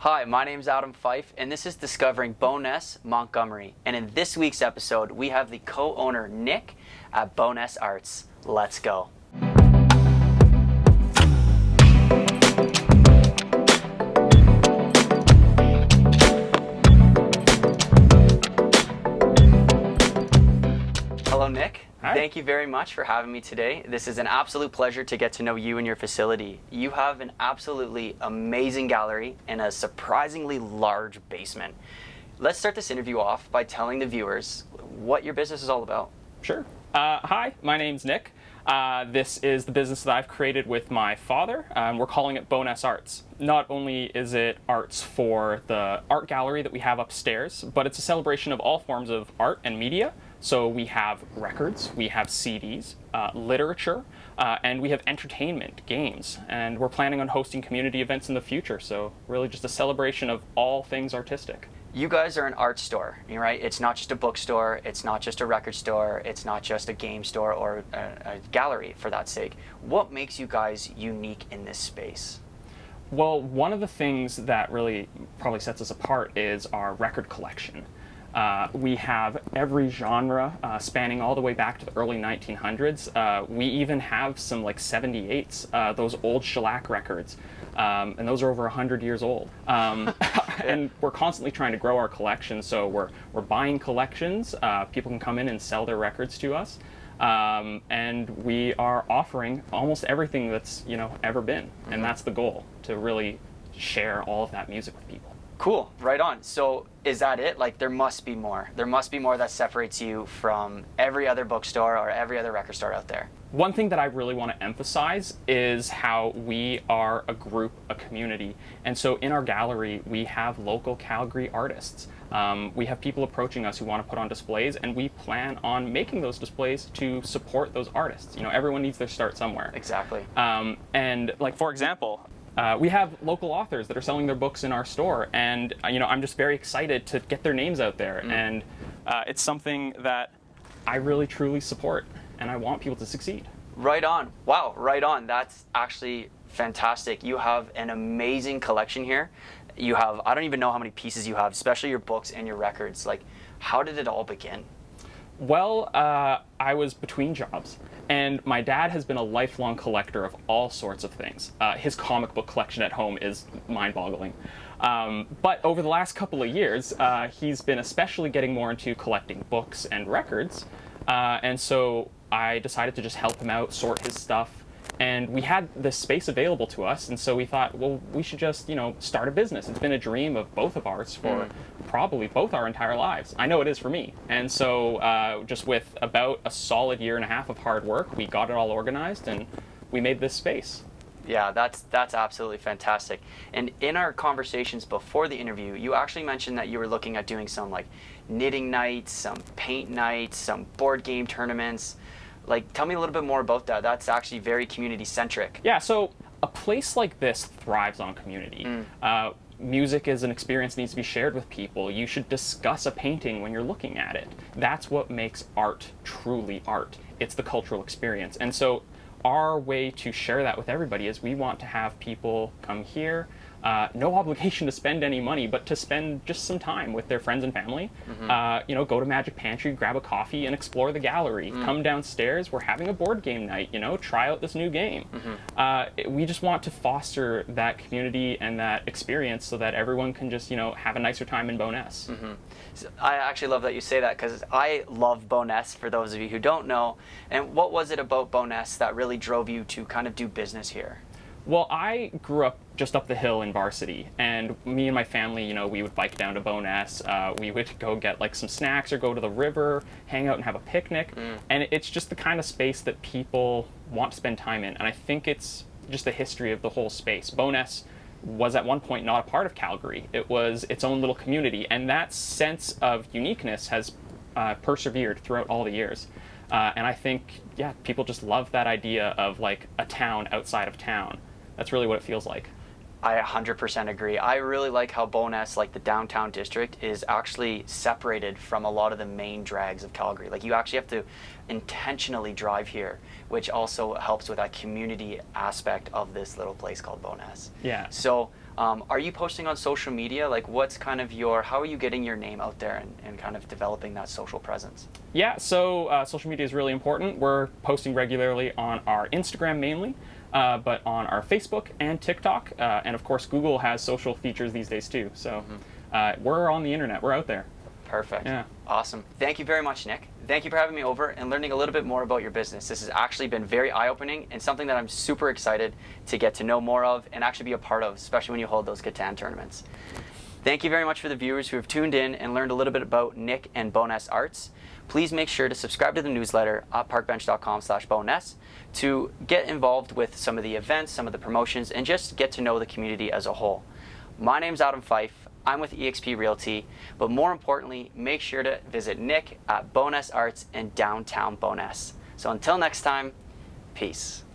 Hi, my name's Adam Fyfe, and this is Discovering Bowness, Montgomery. And in this week's episode, we have the co-owner, Nick, at Bowness Arts. Let's go. Hello, Nick. Hi. Thank you very much for having me today. This is an absolute pleasure to get to know you and your facility. You have an absolutely amazing gallery and a surprisingly large basement. Let's start this interview off by telling the viewers what your business is all about. Sure. Hi, my name's Nick. This is the business that I've created with my father. We're calling it Bowness Arts. Not only is it arts for the art gallery that we have upstairs, but it's a celebration of all forms of art and media. So we have records, we have CDs, literature, and we have entertainment, games. And we're planning on hosting community events in the future. So really just a celebration of all things artistic. You guys are an art store, right? It's not just a bookstore, it's not just a record store, it's not just a game store or a gallery for that sake. What makes you guys unique in this space? Well, one of the things that really probably sets us apart is our record collection. We have every genre spanning all the way back to the early 1900s. We even have some like 78s, those old shellac records, and those are over 100 years old. And we're constantly trying to grow our collection, so we're buying collections. People can come in and sell their records to us, and we are offering almost everything that's ever been, and that's the goal, to really share all of that music with people. Cool, right on. So is that it? Like, there must be more. There must be more that separates you from every other bookstore or every other record store out there. One thing that I really want to emphasize is how we are a group, a community. And so in our gallery, we have local Calgary artists. We have people approaching us who want to put on displays, and we plan on making those displays to support those artists. Everyone needs their start somewhere. Exactly. And like, for example, we have local authors that are selling their books in our store, and I'm just very excited to get their names out there. And it's something that I really truly support, and I want people to succeed. Right on. Wow, right on. That's actually fantastic. You have an amazing collection here. You have, I don't even know how many pieces you have, especially your books and your records. Like, how did it all begin? Well, I was between jobs, and my dad has been a lifelong collector of all sorts of things. His comic book collection at home is mind-boggling. But over the last couple of years, he's been especially getting more into collecting books and records, and so I decided to just help him out, sort his stuff. And we had this space available to us, and so we thought, well, we should just, start a business. It's been a dream of both of ours for probably both our entire lives. I know it is for me. And so just with about a solid year and a half of hard work, we got it all organized, and we made this space. Yeah, that's absolutely fantastic. And in our conversations before the interview, you actually mentioned that you were looking at doing some like knitting nights, some paint nights, some board game tournaments. Like, tell me a little bit more about that. That's actually very community-centric. Yeah, so a place like this thrives on community. Music is an experience that needs to be shared with people. You should discuss a painting when you're looking at it. That's what makes art truly art. It's the cultural experience. And so our way to share that with everybody is we want to have people come here, no obligation to spend any money, but to spend just some time with their friends and family. Go to Magic Pantry, grab a coffee, and explore the gallery. Come downstairs, we're having a board game night, try out this new game. We just want to foster that community and that experience so that everyone can just, have a nicer time in Bowness. So I actually love that you say that, because I love Bowness, for those of you who don't know. And what was it about Bowness that really drove you to kind of do business here? Well, I grew up just up the hill in Varsity, and me and my family, we would bike down to Bowness. We would go get like some snacks or go to the river, hang out and have a picnic. And it's just the kind of space that people want to spend time in. And I think it's just the history of the whole space. Bowness was at one point not a part of Calgary. It was its own little community, and that sense of uniqueness has persevered throughout all the years. And I think, people just love that idea of like a town outside of town. That's really what it feels like. I 100% agree. I really like how Bowness, like the downtown district, is actually separated from a lot of the main drags of Calgary. Like, you actually have to intentionally drive here, which also helps with that community aspect of this little place called Bowness. Yeah. So Are you posting on social media? Like, what's kind of how are you getting your name out there and kind of developing that social presence? Yeah, so social media is really important. We're posting regularly on our Instagram mainly, but on our Facebook and TikTok. And of course, Google has social features these days too. So we're on the internet. We're out there. Perfect. Yeah. Awesome. Thank you very much, Nick. Thank you for having me over and learning a little bit more about your business. This has actually been very eye-opening and something that I'm super excited to get to know more of and actually be a part of, especially when you hold those Catan tournaments. Thank you very much for the viewers who have tuned in and learned a little bit about Nick and Bowness Arts. Please make sure to subscribe to the newsletter at parkbench.com/Bowness to get involved with some of the events, some of the promotions, and just get to know the community as a whole. My name's Adam Fyfe. I'm with eXp Realty, but more importantly, make sure to visit Nick at Bowness Arts in downtown Bowness. So until next time, peace.